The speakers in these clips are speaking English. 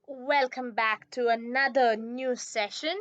welcome back to another new session.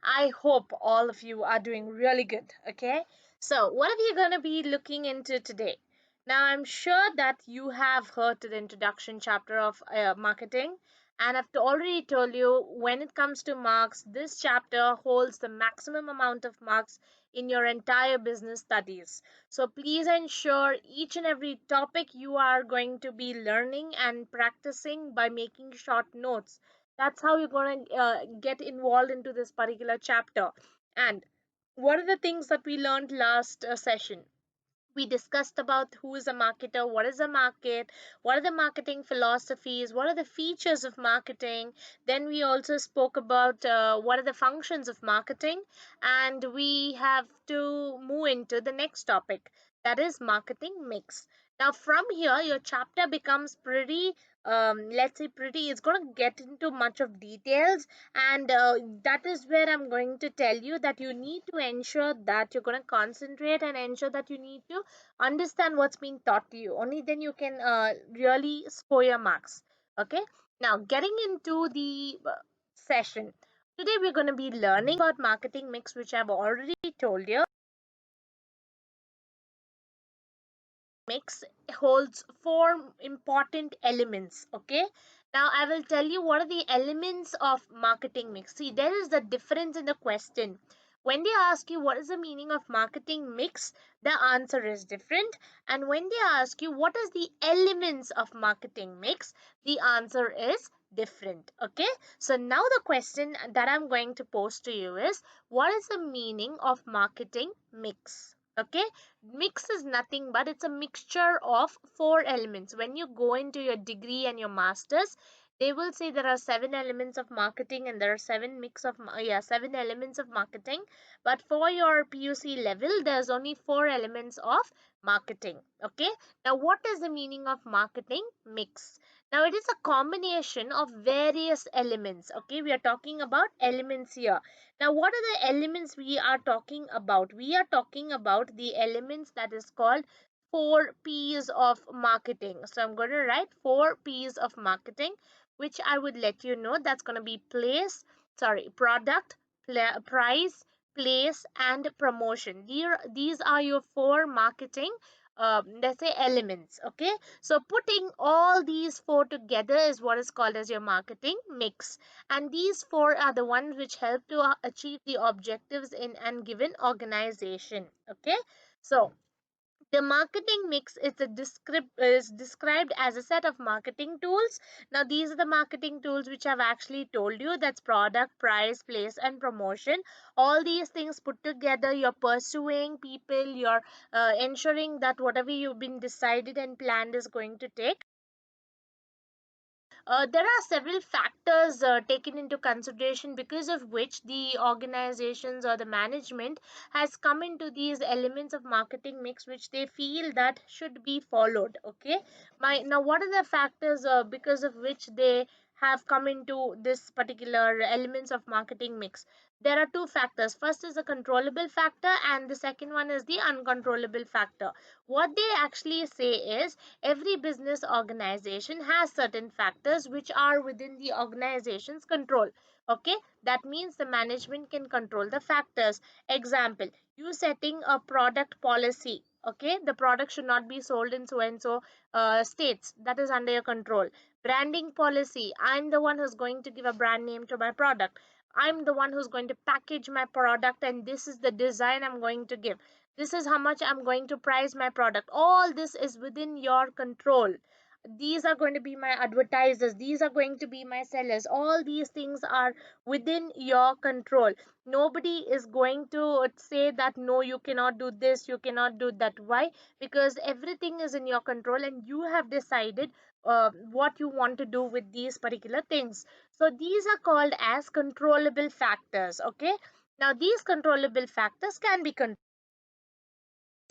I hope all of you are doing really good. Okay, so what are we going to be looking into today? Now, I'm sure that you have heard the introduction chapter of marketing, and I've already told you when it comes to marks, this chapter holds the maximum amount of marks in your entire business studies. So please ensure each and every topic you are going to be learning and practicing by making short notes. That's how you're going to get involved into this particular chapter. And what are the things that we learned last session? We discussed about who is a marketer, what is a market, what are the marketing philosophies, what are the features of marketing. Then we also spoke about what are the functions of marketing, and we have to move into the next topic, that is marketing mix. Now from here your chapter becomes pretty, let's say pretty, it's going to get into much of details, and that is where I'm going to tell you that you need to ensure that you're going to concentrate and ensure that you need to understand what's being taught to you. Only then you can really score your marks. Okay, now getting into the session, today we're going to be learning about marketing mix, which I've already told you. Mix holds four important elements. Okay, now I will tell you what are the elements of marketing mix. See, there is the difference in the question. When they ask you what is the meaning of marketing mix, the answer is different, and when they ask you what is the elements of marketing mix, the answer is different. Okay, so now the question that I'm going to pose to you is, what is the meaning of marketing mix? Okay, mix is nothing but it's a mixture of four elements. When you go into your degree and your masters, they will say there are seven elements of marketing and there are seven elements of marketing. But for your PUC level, there's only four elements of marketing. Okay, now what is the meaning of marketing mix? Now it is a combination of various elements. Okay, we are talking about elements here. Now, what are the elements we are talking about? We are talking about the elements that is called four P's of marketing. So I'm going to write four P's of marketing, which I would let you know. That's going to be product, price, place, and promotion. These are your four marketing, let's say, elements. Okay, so putting all these four together is what is called as your marketing mix, and these four are the ones which help to achieve the objectives in an given organization. Okay, so the marketing mix is described as a set of marketing tools. Now, these are the marketing tools which I've actually told you. That's product, price, place, and promotion. All these things put together, you're pursuing people, you're ensuring that whatever you've been decided and planned is going to take. There are several factors taken into consideration because of which the organizations or the management has come into these elements of marketing mix which they feel that should be followed. Okay, now what are the factors because of which they have come into this particular elements of marketing mix? There are two factors. First is the controllable factor and the second one is the uncontrollable factor. What they actually say is, every business organization has certain factors which are within the organization's control. Okay, that means the management can control the factors. Example, you setting a product policy. Okay, the product should not be sold in so and so states. That is under your control. Branding policy, I'm the one who's going to give a brand name to my product. I'm the one who's going to package my product, and this is the design I'm going to give. This is how much I'm going to price my product. All this is within your control. These are going to be my advertisers, these are going to be my sellers. All these things are within your control. Nobody is going to say that no, you cannot do this, you cannot do that. Why? Because everything is in your control and you have decided what you want to do with these particular things. So these are called as controllable factors. Okay, now these controllable factors can be controlled.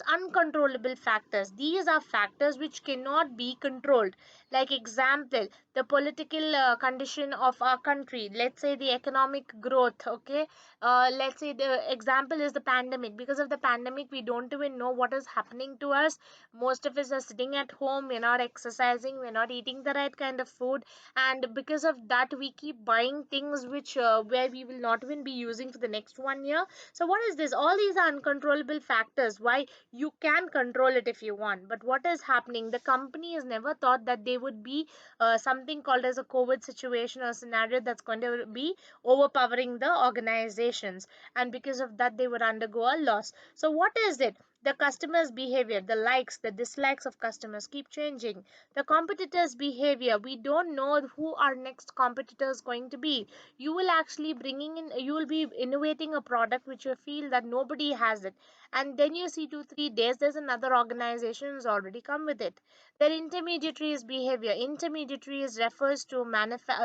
Uncontrollable factors, these are factors which cannot be controlled. Like example, the political condition of our country, let's say the economic growth, okay. Let's say the example is the pandemic. Because of the pandemic, we don't even know what is happening to us. Most of us are sitting at home, we're not exercising, we're not eating the right kind of food, and because of that we keep buying things which where we will not even be using for the next 1 year. So what is this? All these are uncontrollable factors. Why? You can control it if you want, but what is happening, the company has never thought that they would be something called as a COVID situation or scenario that's going to be overpowering the organizations, and because of that they would undergo a loss. So what is it? The customers behavior, the likes, the dislikes of customers keep changing. The competitors behavior, we don't know who our next competitor is going to be. You will actually bringing in, you will be innovating a product which you feel that nobody has it, and then you see 2 3 days there's another organization who's already come with it. Then intermediaries behavior, intermediaries refers to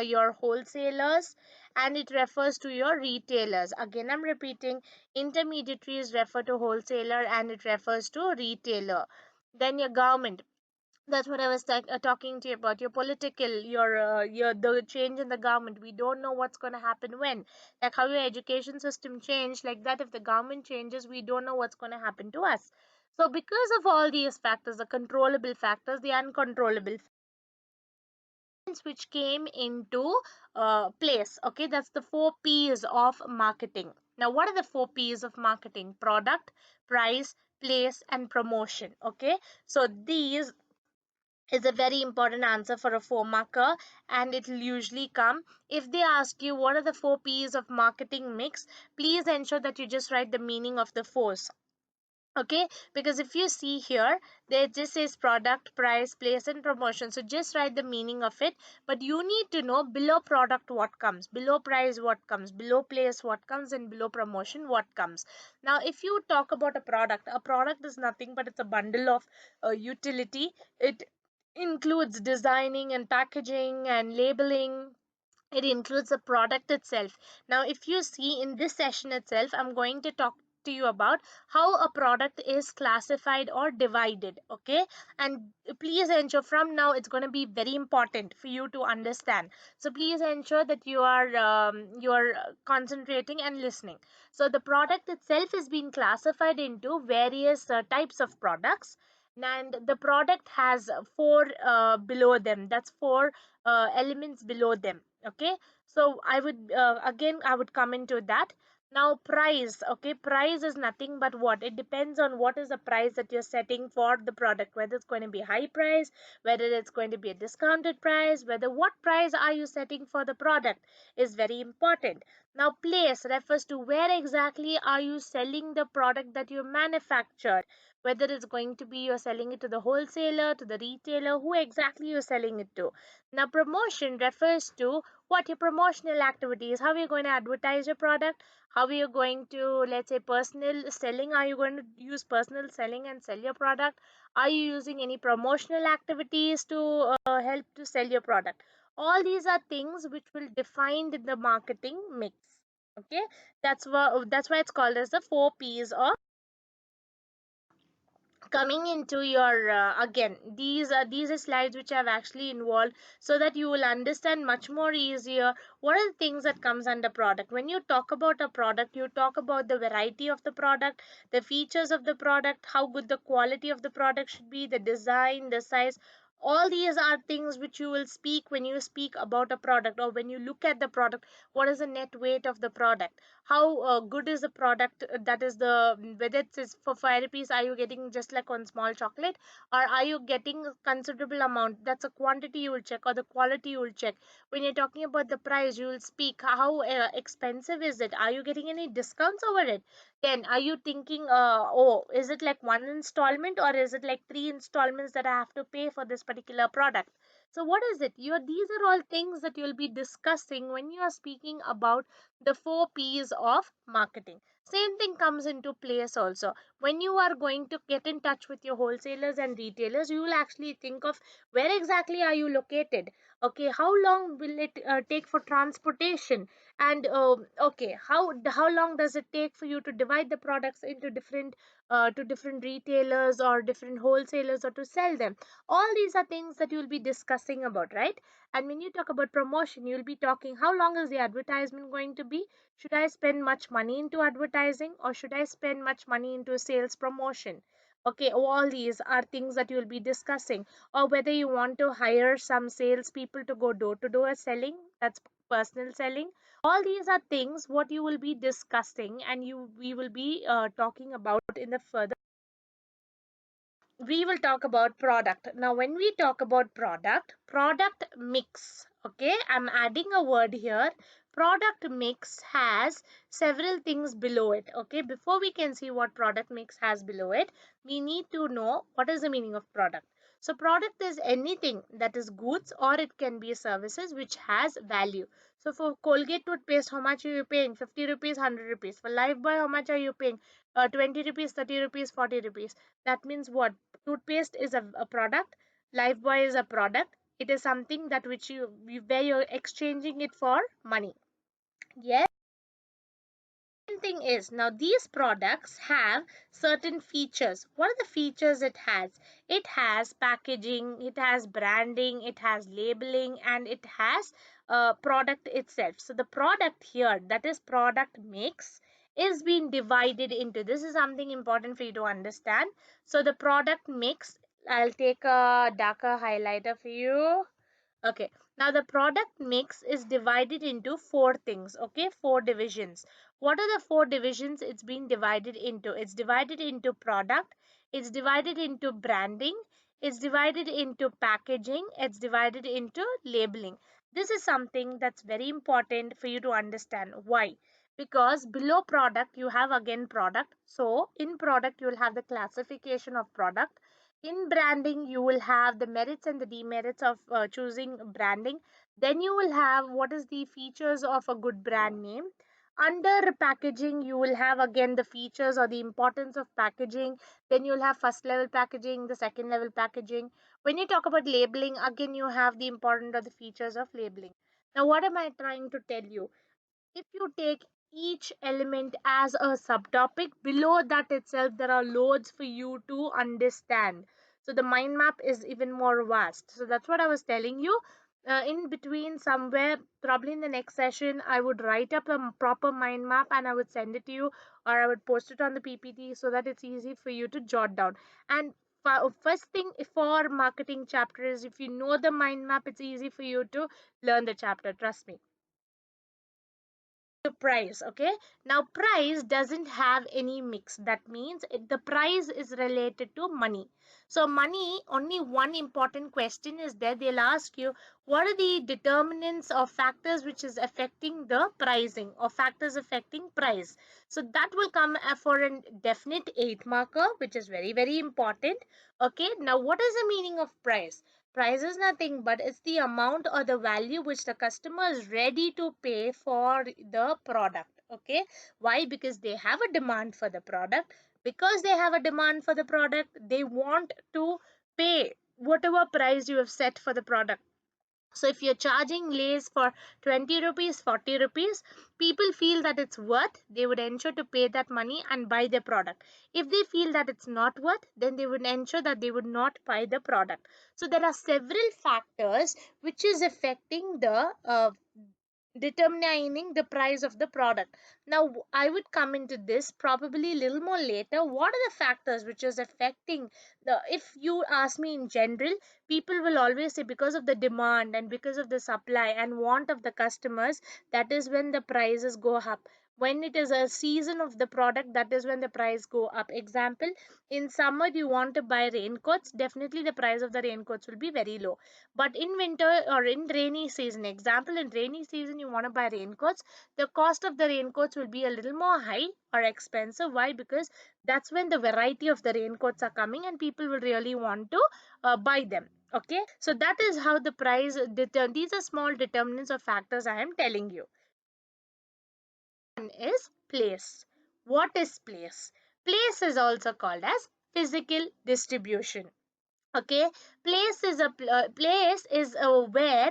your wholesalers, and it refers to your retailers. Again, I'm repeating, intermediaries refer to wholesaler and it refers to retailer. Then your government, that's what I was talking to you about. Your political, your the change in the government. We don't know what's going to happen when. Like how your education system changed, like that. If the government changes, we don't know what's going to happen to us. So, because of all these factors, the controllable factors, the uncontrollable factors which came into place. Okay, that's the 4 P's of marketing. Now, what are the 4 P's of marketing? Product, price, place, and promotion. Okay, so these is a very important answer for a 4 marker, and it will usually come if they ask you what are the 4 P's of marketing mix. Please ensure that you just write the meaning of the fours. Okay, because if you see here, there just says product, price, place, and promotion. So just write the meaning of it, but you need to know below product what comes, below price what comes, below place what comes, and below promotion what comes. Now if you talk about a product is nothing but it's a bundle of utility. It includes designing and packaging and labeling. It includes the product itself. Now if you see in this session itself, I'm going to talk to you about how a product is classified or divided. Okay, and please ensure from now it's going to be very important for you to understand. So please ensure that you are concentrating and listening. So the product itself is being classified into various types of products, and the product has four below them. That's four elements below them. Okay, so I would again I would come into that. Now price. Okay, price is nothing but what, it depends on what is the price that you're setting for the product, whether it's going to be high price, whether it's going to be a discounted price, whether what price are you setting for the product is very important. Now place refers to where exactly are you selling the product that you manufactured, whether it's going to be you're selling it to the wholesaler, to the retailer, who exactly you're selling it to. Now promotion refers to what your promotional activities, how you're going to advertise your product, how you're going to, let's say, personal selling, are you going to use personal selling and sell your product, are you using any promotional activities to help to sell your product. All these are things which will define the marketing mix. Okay, that's why it's called as the 4 P's of. Coming into your again, these are slides which I've actually involved so that you will understand much more easier what are the things that comes under product. When you talk about a product, you talk about the variety of the product, the features of the product, how good the quality of the product should be, the design, the size. All these are things which you will speak when you speak about a product, or when you look at the product. What is the net weight of the product, how good is the product, that is the, whether it's for 5 rupees, are you getting just like one small chocolate, or are you getting a considerable amount, that's a quantity you will check, or the quality you will check. When you're talking about the price, you will speak how expensive is it, are you getting any discounts over it. Then are you thinking oh, is it like one installment, or is it like three installments that I have to pay for this particular product. So what is it, these are all things that you'll be discussing when you are speaking about the 4 P's of marketing. Same thing comes into place also. When you are going to get in touch with your wholesalers and retailers, you will actually think of where exactly are you located. Okay, how long will it take for transportation? And okay, how long does it take for you to divide the products into different to different retailers or different wholesalers, or to sell them? All these are things that you'll be discussing about, right? And when you talk about promotion, you'll be talking how long is the advertisement going to be? Should I spend much money into advertising, or should I spend much money into sales promotion? Okay, all these are things that you'll be discussing. Or whether you want to hire some salespeople to go door to door selling, that's personal selling. All these are things what you will be discussing, and you we will be talking about in the further. We will talk about product. Now when we talk about product mix, okay, I'm adding a word here. Product mix has several things below it. Okay, before we can see what product mix has below it, we need to know what is the meaning of product. So product is anything that is goods, or it can be services which has value. So for Colgate toothpaste, how much are you paying? 50 rupees, 100 rupees. For Lifebuoy, how much are you paying? 20 rupees, 30 rupees, 40 rupees. That means what? Toothpaste is a product. Lifebuoy is a product. It is something that which where you're exchanging it for money. Yes. Thing is, now these products have certain features. What are the features it has? It has packaging, it has branding, it has labeling, and it has product itself. So the product here, that is product mix, is being divided into, this is something important for you to understand. So the product mix, I'll take a darker highlighter for you. Okay, now the product mix is divided into four things. Okay, four divisions. What are the four divisions it's been divided into? It's divided into product, it's divided into branding, it's divided into packaging, it's divided into labeling. This is something that's very important for you to understand. Why? Because below product you have again product. So in product you will have the classification of product. In branding you will have the merits and the demerits of choosing branding. Then you will have what is the features of a good brand name. Under packaging you will have again the features or the importance of packaging. Then you'll have first level packaging, the second level packaging. When you talk about labeling, again you have the important or the features of labeling. Now what am I trying to tell you? If you take each element as a subtopic, below that itself there are loads for you to understand. So the mind map is even more vast. So that's what I was telling you. In between somewhere, probably in the next session, I would write up a proper mind map and I would send it to you, or I would post it on the PPT so that it's easy for you to jot down. And first thing for marketing chapter is, if you know the mind map, it's easy for you to learn the chapter. Trust me. To price. Okay, now price doesn't have any mix. That means the price is related to money. So money, only one important question is there. They'll ask you what are the determinants or factors which is affecting the pricing, or factors affecting price. So that will come for a definite 8 marker, which is very very important. Okay, now what is the meaning of price? Price is nothing but it's the amount or the value which the customer is ready to pay for the product. Okay, why? Because they have a demand for the product. Because they have a demand for the product, they want to pay whatever price you have set for the product. So if you're charging lace for 20 rupees, 40 rupees, people feel that it's worth, they would ensure to pay that money and buy the product. If they feel that it's not worth, then they would ensure that they would not buy the product. So there are several factors which is affecting the determining the price of the product. Now I would come into this probably a little more later. What are the factors which is affecting the, if you ask me in general, people will always say because of the demand and because of the supply and want of the customers, that is when the prices go up. When it is a season of the product, that is when the price go up. Example, in summer you want to buy raincoats, definitely the price of the raincoats will be very low. But in winter or in rainy season, example, in rainy season you want to buy raincoats, the cost of the raincoats will be a little more high or expensive. Why? Because that's when the variety of the raincoats are coming and people will really want to buy them. Okay, so that is how the price these are small determinants or factors I am telling you. One is place. What is place? Place is also called as physical distribution. Okay, place is where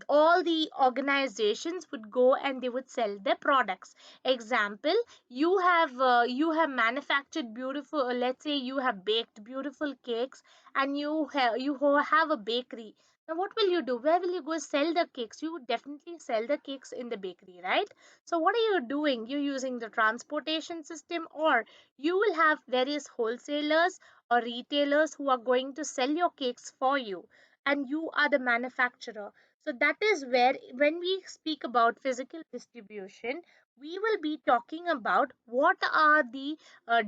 all the organizations would go and they would sell their products. Example, you have manufactured beautiful, let's say you have baked beautiful cakes, and you have a bakery. Now what will you do? Where will you go sell the cakes? You would definitely sell the cakes in the bakery, right? So what are you doing? You're using the transportation system, or you will have various wholesalers or retailers who are going to sell your cakes for you, and you are the manufacturer. So that is where, when we speak about physical distribution, we will be talking about what are the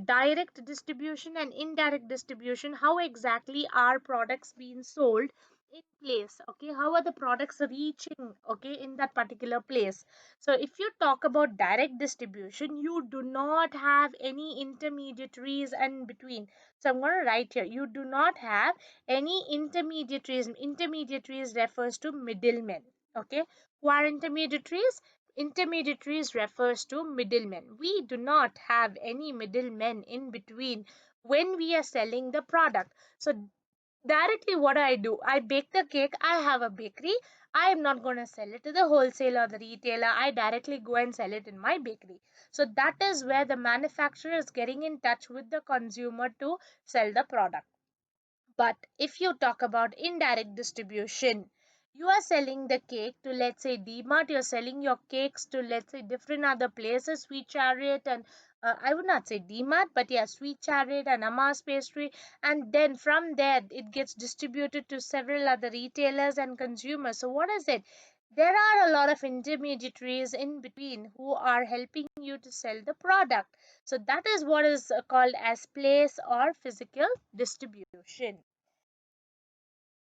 direct distribution and indirect distribution, how exactly are products being sold in place, okay, how are the products reaching, okay, in that particular place. So if you talk about direct distribution, you do not have any intermediaries and between. So I'm going to write here, you do not have any intermediaries. Intermediaries refers to middlemen. Okay. Who are intermediaries? Intermediaries refers to middlemen. We do not have any middlemen in between when we are selling the product. So directly what I do, I bake the cake, I have a bakery. I am not going to sell it to the wholesaler or the retailer. I directly go and sell it in my bakery. So that is where the manufacturer is getting in touch with the consumer to sell the product. But if you talk about indirect distribution, you are selling the cake to, let's say, DMart, you're selling your cakes to, let's say, different other places, Sweet Chariot, and I would not say DMart, but yeah, Sweet Chariot and Amma's Pastry. And then from there, it gets distributed to several other retailers and consumers. So, what is it? There are a lot of intermediaries in between who are helping you to sell the product. So, that is what is called as place or physical distribution.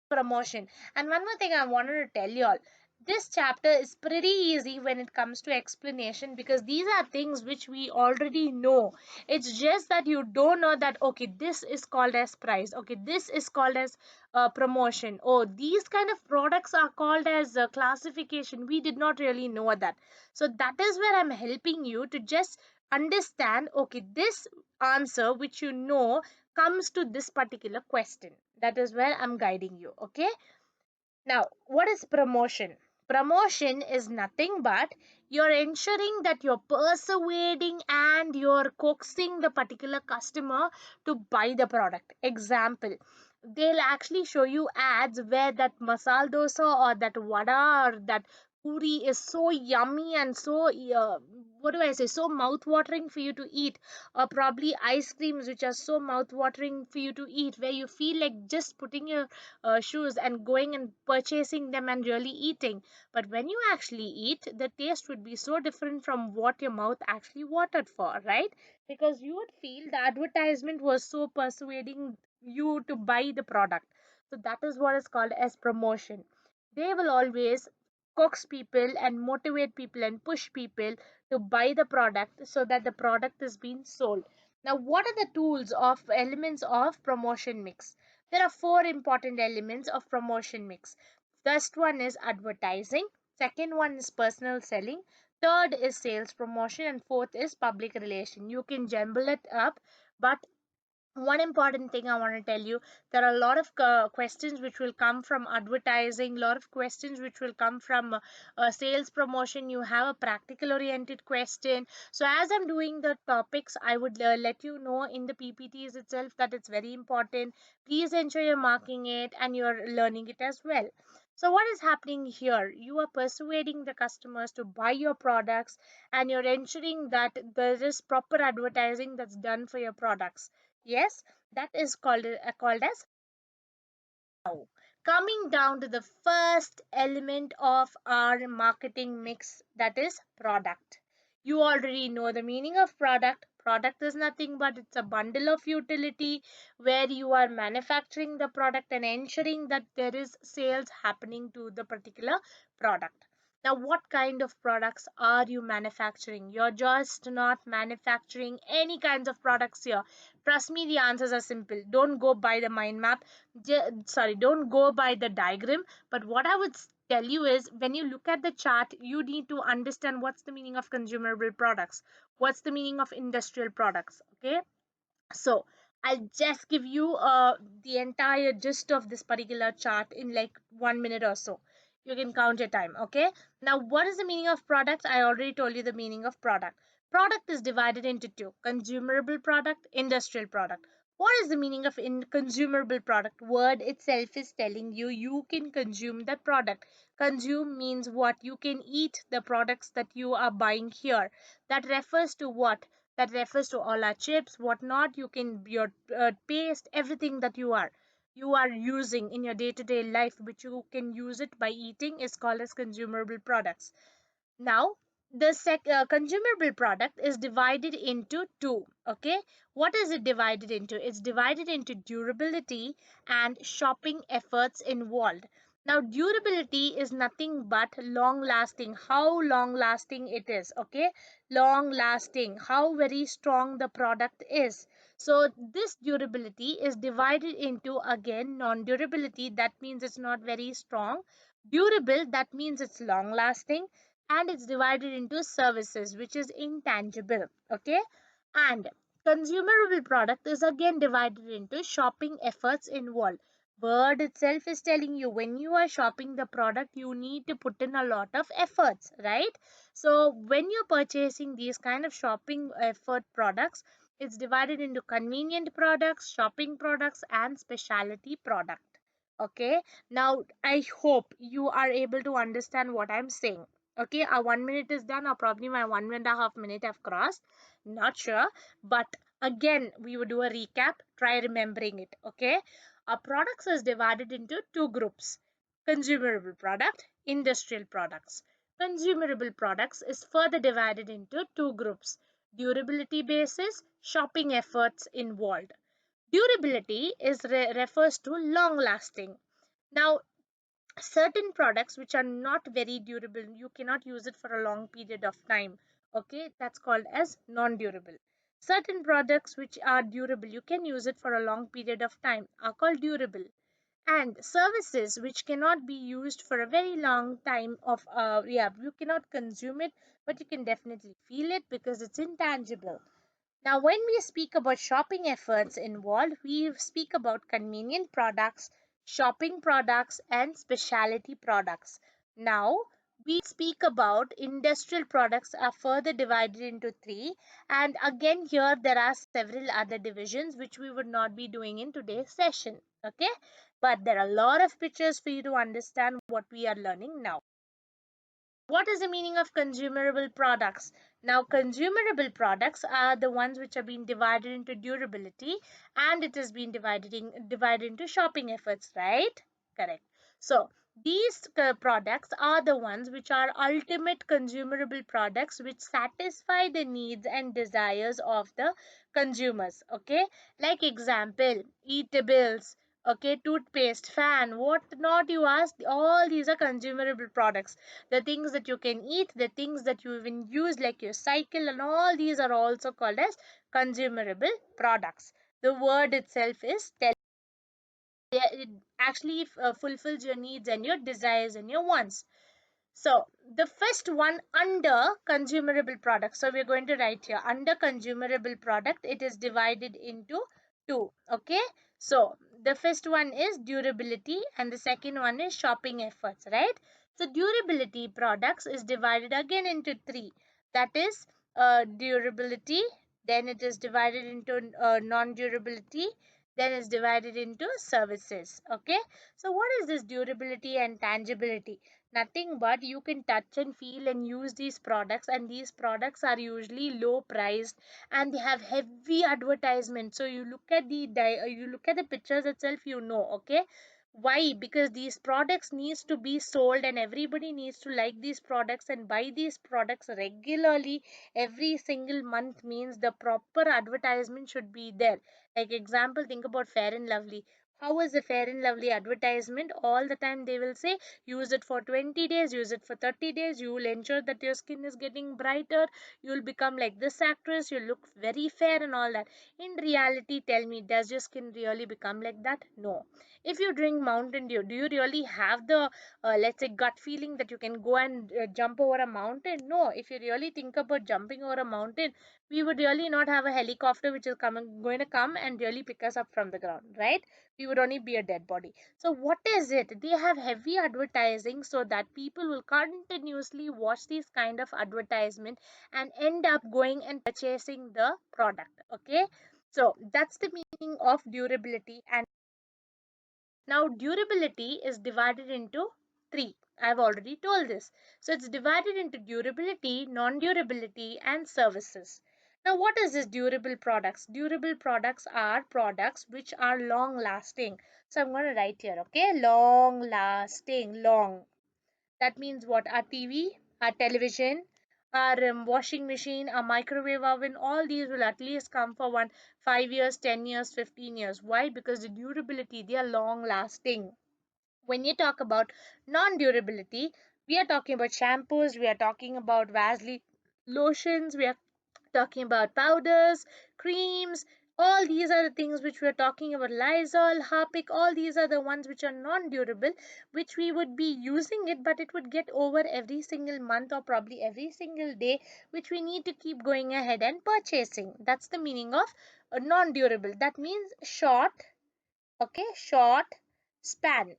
Promotion. And one more thing I wanted to tell you all, this chapter is pretty easy when it comes to explanation, because these are things which we already know. It's just that you don't know that, okay, this is called as price, okay, this is called as promotion, oh, these kind of products are called as classification. We did not really know that. So that is where I'm helping you to just understand, okay, this answer which you know comes to this particular question. That is where I'm guiding you. Okay. Now, what is promotion? Promotion is nothing but you're ensuring that you're persuading and you're coaxing the particular customer to buy the product. Example, they'll actually show you ads where that masala dosa or that vada or that puri is so yummy and so what do I say, so mouth watering for you to eat, or probably ice creams which are so mouth watering for you to eat, where you feel like just putting your shoes and going and purchasing them and really eating. But when you actually eat, the taste would be so different from what your mouth actually watered for, right? Because you would feel the advertisement was so persuading you to buy the product. So that is what is called as promotion. They will always coax people and motivate people and push people to buy the product so that the product is being sold. Now, what are the tools of elements of promotion mix? There are four important elements of promotion mix. First one is advertising, second one is personal selling, third is sales promotion, and fourth is public relation. You can jumble it up, but one important thing I want to tell you, there are a lot of questions which will come from advertising, a lot of questions which will come from sales promotion. You have a practical oriented question. So as I'm doing the topics, I would let you know in the ppts itself that it's very important. Please ensure you're marking it and you're learning it as well. So what is happening here? You are persuading the customers to buy your products, and you're ensuring that there is proper advertising that's done for your products. Yes, that is called as. Now, coming down to the first element of our marketing mix, that is product. You already know the meaning of product. Product is nothing but it's a bundle of utility where you are manufacturing the product and ensuring that there is sales happening to the particular product. Now, what kind of products are you manufacturing? You're just not manufacturing any kinds of products here. Trust me, the answers are simple. Don't go by the mind map. Sorry, don't go by the diagram. But what I would tell you is, when you look at the chart, you need to understand what's the meaning of consumable products, what's the meaning of industrial products. Okay, so I'll just give you the entire gist of this particular chart in like 1 minute or so. You can count your time. Okay. Now, what is the meaning of product? I already told you the meaning of product. Product is divided into two: consumable product, industrial product. What is the meaning of in consumable product? Word itself is telling you you can consume that product. Consume means what? You can eat the products that you are buying here. That refers to what? That refers to all our chips, whatnot. You can your paste, everything that you are using in your day-to-day life, which you can use it by eating, is called as consumable products. Now, the consumable product is divided into two. Okay, what is it divided into? It's divided into durability and shopping efforts involved. Now, durability is nothing but long lasting, how long lasting it is. Okay, long lasting, how very strong the product is. So this durability is divided into, again, non durability, that means it's not very strong. Durable, that means it's long lasting. And it's divided into services, which is intangible. Okay, and consumable product is again divided into shopping efforts involved. Word itself is telling you, when you are shopping the product, you need to put in a lot of efforts, right? So when you're purchasing these kind of shopping effort products, it's divided into convenient products, shopping products, and specialty product. Okay, now I hope you are able to understand what I'm saying. Okay, our 1 minute is done, or probably my 1.5 minute have crossed. Not sure, but again, we will do a recap. Try remembering it. Okay, our products is divided into two groups: consumable product, industrial products. Consumable products is further divided into two groups: durability basis, shopping efforts involved. Durability is refers to long lasting. Now, certain products which are not very durable, you cannot use it for a long period of time. Okay, that's called as non durable. Certain products which are durable, you can use it for a long period of time, are called durable. And services which cannot be used for a very long time of yeah, you cannot consume it, but you can definitely feel it because it's intangible. Now, when we speak about shopping efforts involved, we speak about convenient products, shopping products, and specialty products. Now, we speak about industrial products are further divided into three. And again, here there are several other divisions which we would not be doing in today's session. Okay, but there are a lot of pictures for you to understand what we are learning now. What is the meaning of consumable products? Now, consumable products are the ones which are being divided into durability, and it has been divided into shopping efforts, right? Correct. So these products are the ones which are ultimate consumable products which satisfy the needs and desires of the consumers. Okay, like example, eatables, okay, toothpaste, fan, what not you ask, all these are consumable products. The things that you can eat, the things that you even use, like your cycle, and all these are also called as consumable products. The word itself is tell, it actually fulfills your needs and your desires and your wants. So the first one under consumable product. So we're going to write here under consumable product. It is divided into two. Okay. So the first one is durability and the second one is shopping efforts, right? So durability products is divided again into three. That is durability. Then it is divided into non-durability. Then it's divided into services. Okay. So what is this durability and tangibility? Nothing but you can touch and feel and use these products, and these products are usually low priced and they have heavy advertisement. So you look at the pictures itself, you know. Okay, why? Because these products needs to be sold and everybody needs to like these products and buy these products regularly. Every single month means the proper advertisement should be there. Like example, think about Fair and Lovely. How is the Fair and Lovely advertisement? All the time they will say use it for 20 days, use it for 30 days, you will ensure that your skin is getting brighter, you will become like this actress, you look very fair and all that. In reality, tell me, does your skin really become like that? No. If you drink Mountain Dew, do you really have the let's say gut feeling that you can go and jump over a mountain? No. If you really think about jumping over a mountain, we would really not have a helicopter which is going to come and really pick us up from the ground, right? We would only be a dead body. So what is it? They have heavy advertising so that people will continuously watch these kind of advertisement and end up going and purchasing the product. Okay, so that's the meaning of durability. And now durability is divided into three. I've already told this. So it's divided into durability, non-durability, and services. Now, what is this durable products? Durable products are products which are long lasting. So I'm going to write here, okay? Long lasting, long. That means what? Our TV, our television, our washing machine, our microwave oven, all these will at least come for 5 years, 10 years, 15 years. Why? Because the durability, they are long lasting. When you talk about non-durability, we are talking about shampoos, we are talking about Vaseline lotions, we are talking about powders, creams. All these are the things which we are talking about. Lysol, Harpic, all these are the ones which are non-durable, which we would be using it, but it would get over every single month or probably every single day, which we need to keep going ahead and purchasing. That's the meaning of non-durable. That means short. Okay, short span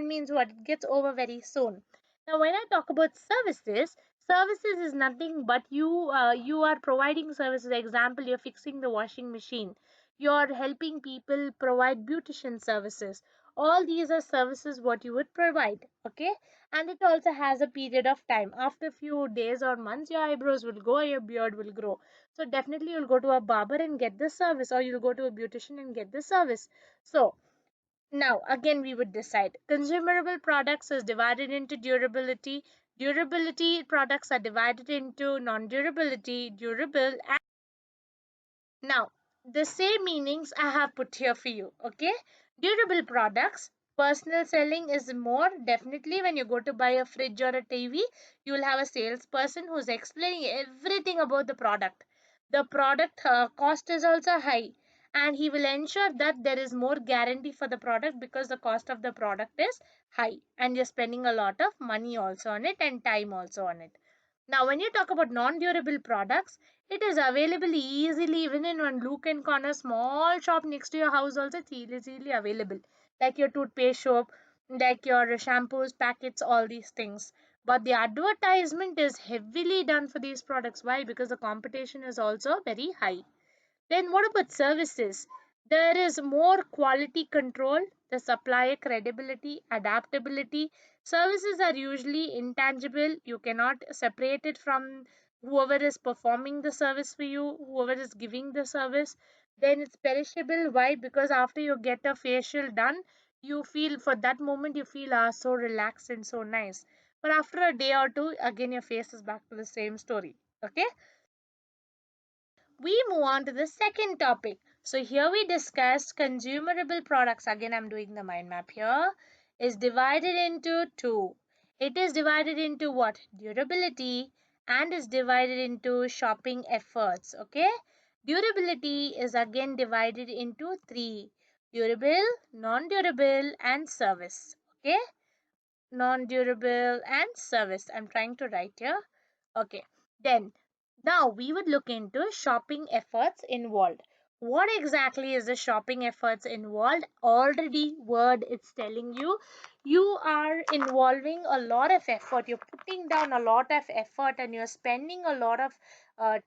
means what? It gets over very soon. Now when I talk about services, services is nothing but you are providing services. Example, you're fixing the washing machine, you're helping people provide beautician services. All these are services what you would provide. Okay, and it also has a period of time. After few days or months, your eyebrows will go, your beard will grow. So definitely you'll go to a barber and get the service, or you'll go to a beautician and get the service. So now again we would decide. Consumable products is divided into durability. Durability products are divided into non-durability, durable, and now the same meanings I have put here for you. Okay, durable products. Personal selling is more definitely when you go to buy a fridge or a TV, you will have a salesperson who's explaining everything about the product. The product cost is also high, and he will ensure that there is more guarantee for the product because the cost of the product is high and you're spending a lot of money also on it and time also on it. Now, when you talk about non-durable products, it is available easily even in one Luke and Corner small shop next to your house also. It's easily available, like your toothpaste soap, like your shampoos packets, all these things. But the advertisement is heavily done for these products. Why? Because the competition is also very high. Then what about services? There is more quality control, the supplier credibility, adaptability. Services are usually intangible. You cannot separate it from whoever is performing the service for you, whoever is giving the service. Then it's perishable. Why? Because after you get a facial done, you feel for that moment you feel so relaxed and so nice. But after a day or two, again your face is back to the same story. Okay, we move on to the second topic. So here we discussed consumable products. Again, I'm doing the mind map here. Is divided into two. It is divided into what? Durability, and is divided into shopping efforts. Okay. Durability is again divided into three. Durable, non-durable, and service. Okay. Non-durable and service. I'm trying to write here. Okay. Then now we would look into shopping efforts involved. What exactly is the shopping efforts involved? Already word it's telling you, you are involving a lot of effort. You're putting down a lot of effort and you're spending a lot of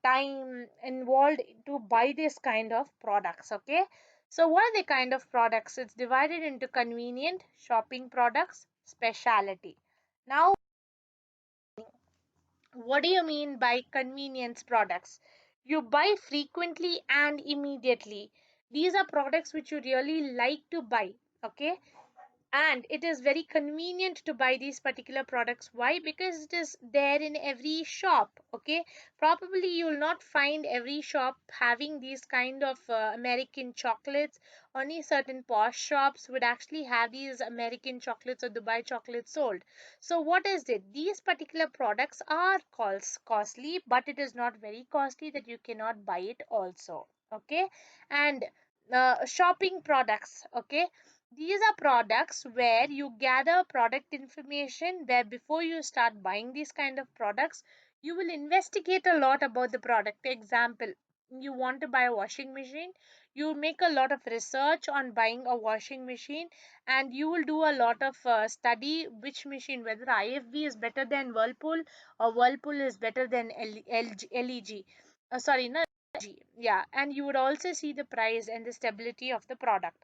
time involved to buy this kind of products. Okay. So what are the kind of products? It's divided into convenient shopping products, specialty. Now what do you mean by convenience products? You buy frequently and immediately. These are products which you really like to buy. Okay. and it is very convenient to buy these particular products. Why? Because it is there in every shop. Okay, probably you will not find every shop having these kind of American chocolates. Only certain posh shops would actually have these American chocolates or Dubai chocolates sold. So what is it? These particular products are costly, but it is not very costly that you cannot buy it also. Okay, and shopping products. Okay, these are products where you gather product information, where before you start buying these kind of products, you will investigate a lot about the product. Example, you want to buy a washing machine, you make a lot of research on buying a washing machine, and you will do a lot of study which machine, whether IFB is better than Whirlpool or Whirlpool is better than LEG. Sorry, no, LG. Yeah, and you would also see the price and the stability of the product.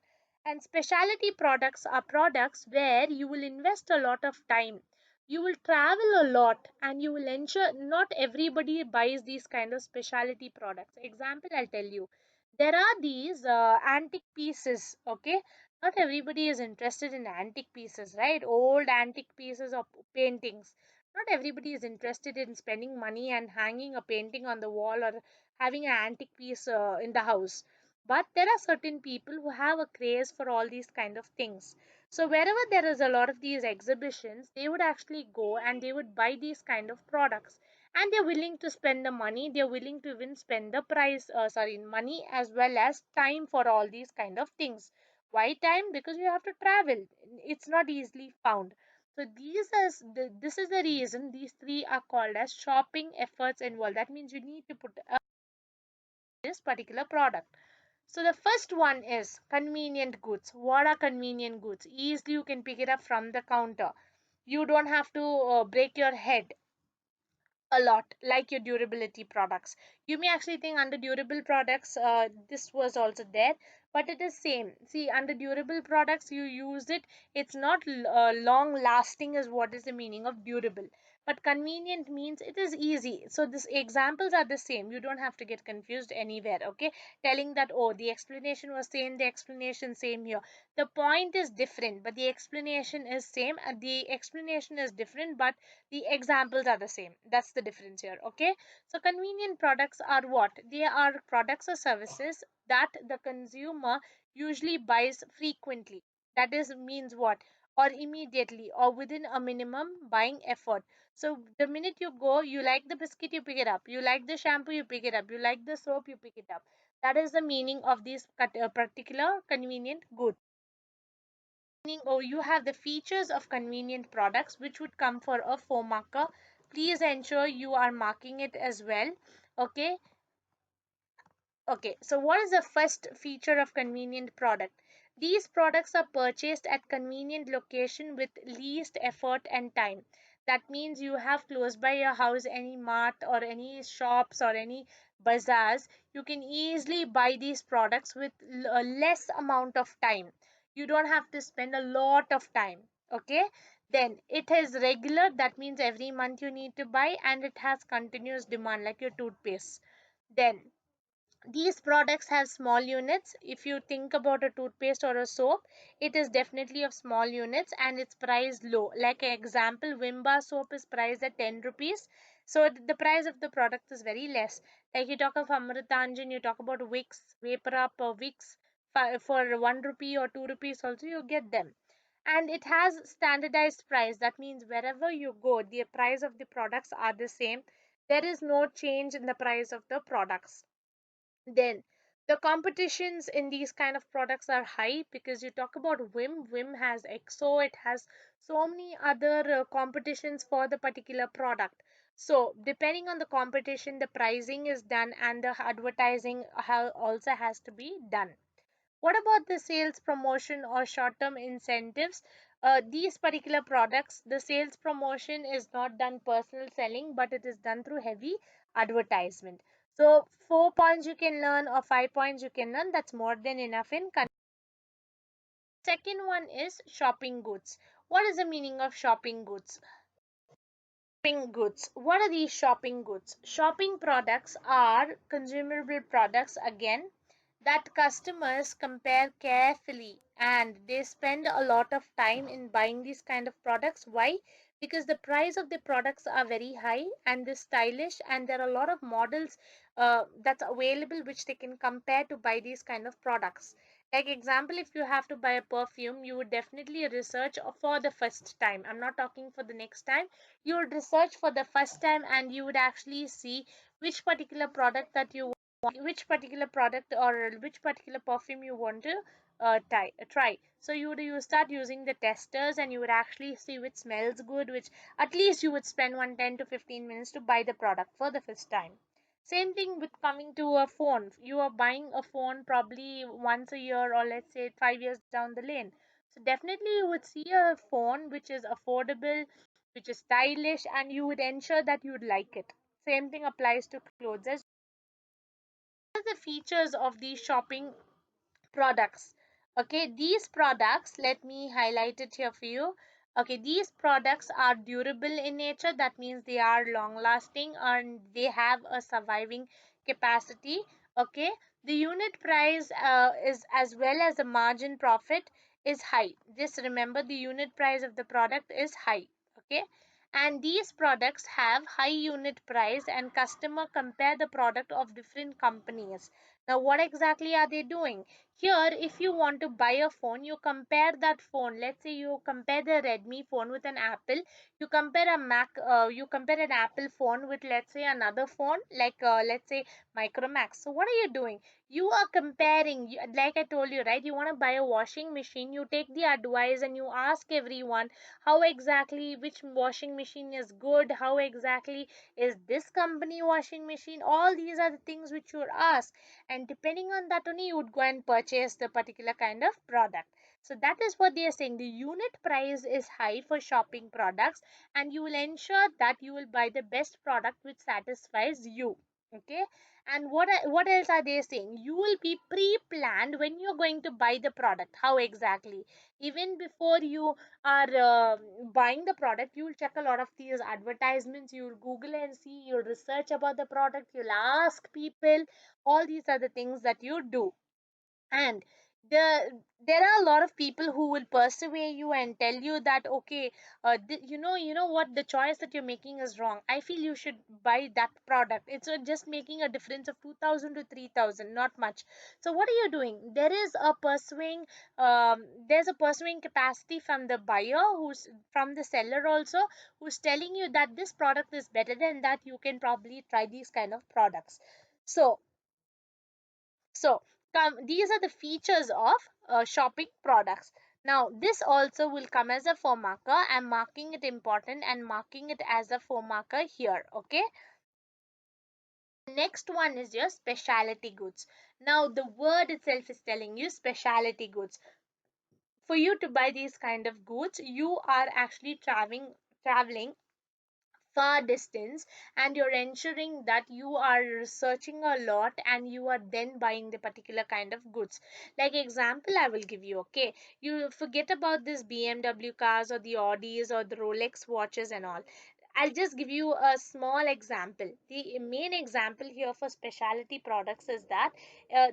And specialty products are products where you will invest a lot of time. You will travel a lot and you will ensure not everybody buys these kind of specialty products. Example, I'll tell you. There are these antique pieces, okay? Not everybody is interested in antique pieces, right? Old antique pieces of paintings. Not everybody is interested in spending money and hanging a painting on the wall or having an antique piece in the house, but there are certain people who have a craze for all these kind of things. So wherever there is a lot of these exhibitions, they would actually go and they would buy these kind of products, and they're willing to spend the money, they're willing to even spend the price, sorry, money as well as time for all these kind of things. Why time? Because you have to travel, it's not easily found. So this is the reason these three are called as shopping efforts involved. That means you need to put this particular product. So the first one is convenient goods. What are convenient goods? Easily you can pick it up from the counter. You don't have to break your head a lot like your durability products. You may actually think under durable products this was also there, but it is same. See, under durable products you use it, it's not long lasting is what is the meaning of durable, but convenient means it is easy. So these examples are the same, you don't have to get confused anywhere. Okay, telling that oh the explanation was same, the explanation same here, the point is different but the explanation is same, and the explanation is different but the examples are the same. That's the difference here. Okay, so convenient products are what? They are products or services that the consumer usually buys frequently. That is means what? Or immediately or within a minimum buying effort. So the minute you go, you like the biscuit, you pick it up, you like the shampoo, you pick it up, you like the soap, you pick it up. That is the meaning of this particular convenient good. Oh, you have the features of convenient products which would come for a foam marker. Please ensure you are marking it as well. Okay, okay, so what is the first feature of convenient product? These products are purchased at convenient location with least effort and time. That means you have close by your house any mart or any shops or any bazaars. You can easily buy these products with less amount of time. You don't have to spend a lot of time. Okay, then it is regular. That means every month you need to buy, and it has continuous demand like your toothpaste. Then these products have small units. If you think about a toothpaste or a soap, it is definitely of small units and it's priced low. Like an example, Wimba soap is priced at 10 rupees. So the price of the product is very less. Like you talk of Amritanjan, you talk about Vicks, Vapor Up or Vicks for 1 rupee or 2 rupees also you get them. And it has standardized price. That means wherever you go, the price of the products are the same. There is no change in the price of the products. Then the competitions in these kind of products are high, because you talk about Vim has EXO, it has so many other competitions for the particular product. So depending on the competition, the pricing is done and the advertising also has to be done. What about the sales promotion or short term incentives? These particular products, the sales promotion is not done personal selling, but it is done through heavy advertisement. So, 4 points you can learn or 5 points you can learn, that's more than enough in. Second one is shopping goods. What is the meaning of shopping goods? Shopping goods. What are these shopping goods? Shopping products are consumable products again. that customers compare carefully and they spend a lot of time in buying these kind of products. Why? Because the price of the products are very high and they're stylish, and there are a lot of models that's available which they can compare to buy these kind of products. Like example, if you have to buy a perfume, you would definitely research for the first time. I'm not talking for the next time. You would research for the first time and you would actually see which particular product that you, which particular product or which particular perfume you want to try. So you start using the testers and you would actually see which smells good, which at least you would spend one 10 to 15 minutes to buy the product for the first time. Same thing with coming to a phone. You are buying a phone probably once a year, or let's say 5 years down the lane. So definitely you would see a phone which is affordable, which is stylish, and you would ensure that you would like it. Same thing applies to clothes as are the features of these shopping products. Okay, these products, let me highlight it here for you. Okay, these products are durable in nature. That means they are long lasting and they have a surviving capacity. Okay, the unit price is, as well as the margin profit is high. Just remember, the unit price of the product is high. Okay, and these products have high unit price and customer compare the product of different companies. Now what exactly are they doing here? If you want to buy a phone, you compare that phone. Let's say you compare the Redmi phone with an Apple. You compare a Mac, you compare an Apple phone with, let's say, another phone like let's say Micromax. So what are you doing? You are comparing. Like I told you, right? You want to buy a washing machine. You take the advice and you ask everyone how exactly which washing machine is good, how exactly is this company washing machine. All these are the things which you ask, and depending on that only you would go and purchase the particular kind of product. So that is what they are saying. The unit price is high for shopping products, and you will ensure that you will buy the best product which satisfies you. Okay, and what else are they saying? You will be pre-planned when you're going to buy the product. How exactly? Even before you are buying the product, you will check a lot of these advertisements, you will google and see, you'll research about the product, you'll ask people. All these are the things that you do. And there are a lot of people who will persuade you and tell you that, okay, you know what, the choice that you're making is wrong. I feel you should buy that product. It's just making a difference of 2000 to 3000, not much. So what are you doing? There's a pursuing capacity from the buyer, who's from the seller also, who's telling you that this product is better than that, you can probably try these kind of products. So so these are the features of shopping products. Now this also will come as a phone marker. I'm marking it important and marking it as a phone marker here. Okay, next one is your specialty goods. Now the word itself is telling you specialty goods. For you to buy these kind of goods, you are actually traveling far distance, and you're ensuring that you are researching a lot and you are then buying the particular kind of goods. Like example I will give you. Okay, you forget about this BMW cars or the Audis or the Rolex watches and all. I'll just give you a small example. The main example here for specialty products is that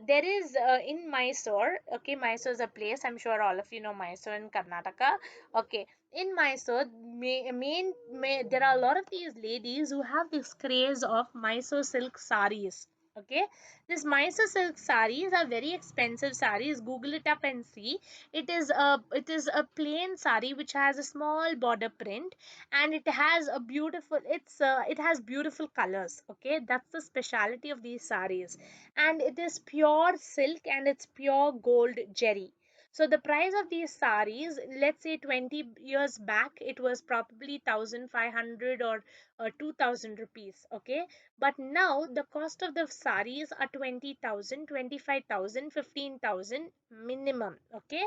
there is in Mysore. Okay, Mysore is a place. I'm sure all of you know Mysore in Karnataka. Okay, in Mysore, there are a lot of these ladies who have this craze of Mysore silk saris. Okay, these Mysore silk saris are very expensive saris. Google it up and see. It is a plain sari which has a small border print, and it has beautiful colors. Okay, that's the specialty of these saris, and it is pure silk and it's pure gold jerry. So the price of these saris, let's say 20 years back, it was probably 1500 or 2000 rupees. Okay, but now the cost of the saris are 20,000, 25,000, 15,000 minimum. Okay,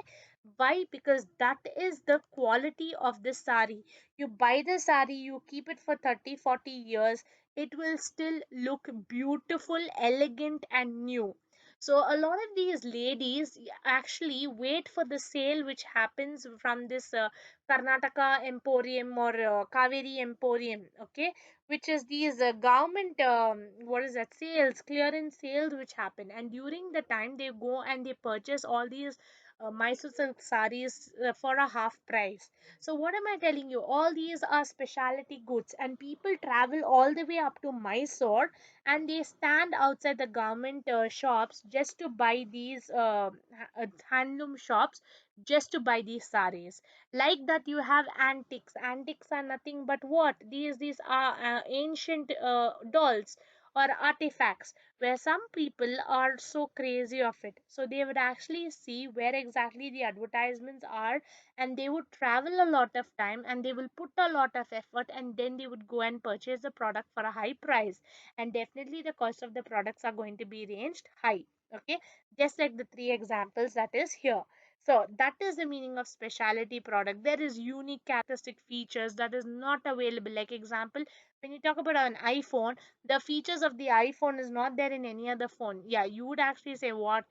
why? Because that is the quality of the sari. You buy the sari, you keep it for 30, 40 years, it will still look beautiful, elegant and new. So a lot of these ladies actually wait for the sale which happens from this Karnataka Emporium or Kaveri Emporium, okay, which is these government what is that, sales, clearance sales which happen, and during the time they go and they purchase all these Mysore silk saris for a half price. So what am I telling you? All these are specialty goods, and people travel all the way up to Mysore, and they stand outside the government shops just to buy these handloom shops, just to buy these saris. Like that, you have antiques. Antiques are nothing but what? These are ancient dolls or artifacts, where some people are so crazy of it, so they would actually see where exactly the advertisements are, and they would travel a lot of time, and they will put a lot of effort, and then they would go and purchase the product for a high price, and definitely the cost of the products are going to be ranged high. Okay, just like the three examples that is here. So that is the meaning of specialty product. There is unique characteristic features that is not available. Like example, when you talk about an iPhone, the features of the iPhone is not there in any other phone. Yeah, you would actually say what,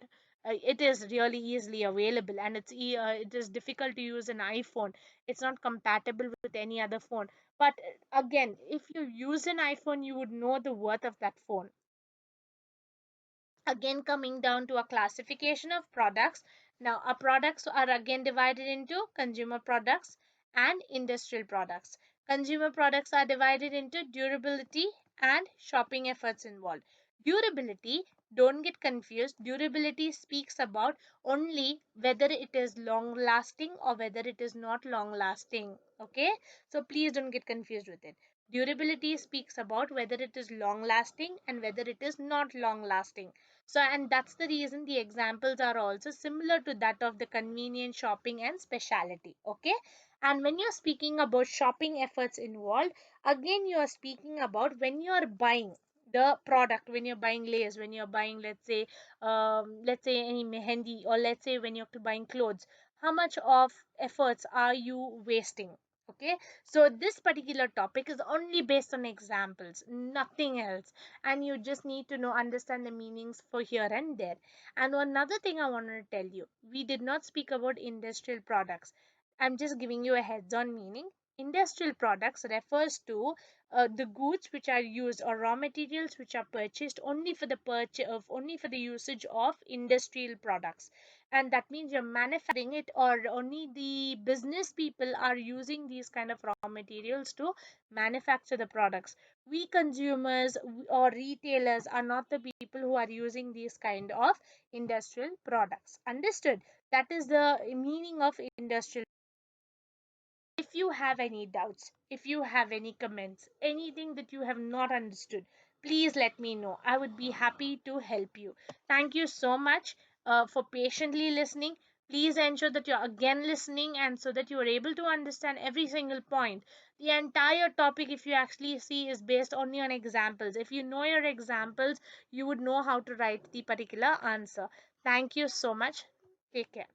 it is really easily available, and it is difficult to use an iPhone. It's not compatible with any other phone. But again, if you use an iPhone, you would know the worth of that phone. Again, coming down to a classification of products. Now our products are again divided into consumer products and industrial products. Consumer products are divided into durability and shopping efforts involved. Durability, don't get confused, durability speaks about only whether it is long lasting or whether it is not long lasting. Okay, so please don't get confused with it. Durability speaks about whether it is long lasting and whether it is not long lasting. So, and that's the reason the examples are also similar to that of the convenient shopping and specialty. Okay. And when you're speaking about shopping efforts involved, again, you are speaking about when you are buying the product, when you're buying lace, when you're buying, let's say any mehendi, or let's say when you're buying clothes, how much of efforts are you wasting? Okay, so this particular topic is only based on examples, nothing else, and you just need to know, understand the meanings for here and there. And another thing I want to tell you, we did not speak about industrial products. I'm just giving you a heads on meaning. Industrial products refers to the goods which are used, or raw materials which are purchased only for the only for the usage of industrial products, and that means you're manufacturing it, or only the business people are using these kind of raw materials to manufacture the products. We consumers or retailers are not the people who are using these kind of industrial products. Understood? That is the meaning of industrial. If you have any doubts, if you have any comments, anything that you have not understood, please let me know. I would be happy to help you. Thank you so much for patiently listening. Please ensure that you're again listening, and so that you are able to understand every single point. The entire topic, if you actually see, is based only on examples. If you know your examples, you would know how to write the particular answer. Thank you so much. Take care.